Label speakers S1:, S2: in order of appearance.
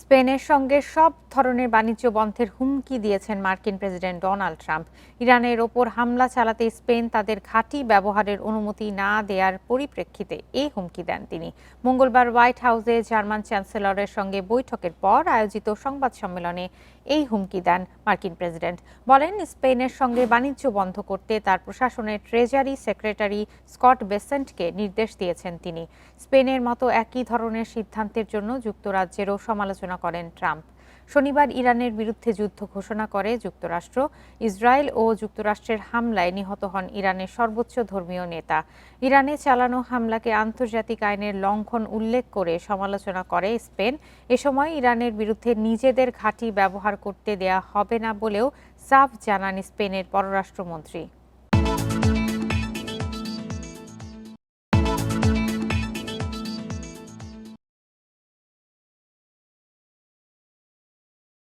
S1: স্পেনের সঙ্গে সব ধরনের বাণিজ্য বন্ধের হুমকি দিয়েছেন মার্কিন প্রেসিডেন্ট ডোনাল্ড ট্রাম্প। ইরানের ওপর হামলা চালাতে স্পেন তাদের ঘাঁটি ব্যবহারের অনুমতি না দেওয়ার পরিপ্রেক্ষিতে এই হুমকি দেন তিনি। মঙ্গলবার হোয়াইট হাউসে জার্মান চ্যান্সেলরের সঙ্গে বৈঠকের পর আয়োজিত সংবাদ সম্মেলনে এই হুমকি দেন মার্কিন প্রেসিডেন্ট। বলেন, স্পেনের সঙ্গে বাণিজ্য বন্ধ করতে তার প্রশাসনের ট্রেজারি সেক্রেটারি স্কট বেসেন্টকে নির্দেশ দিয়েছেন তিনি। স্পেনের মতো একই ধরনের সিদ্ধান্তের জন্য যুক্তরাজ্যেরও সমালোচনা করেন ট্রাম্প। শনিবার ইরানের বিরুদ্ধে যুদ্ধ ঘোষণা করে যুক্তরাষ্ট্র। ইসরায়েল ও যুক্তরাষ্ট্রের হামলায় নিহত হন ইরানের সর্বোচ্চ ধর্মীয় নেতা। ইরানে চালানো হামলাকে আন্তর্জাতিক আইনের লঙ্ঘন উল্লেখ করে সমালোচনা করে স্পেন। এ সময় ইরানের বিরুদ্ধে নিজেদের ঘাঁটি ব্যবহার করতে দেয়া হবে না বলেও সাফ জানান স্পেনের পররাষ্ট্রমন্ত্রী।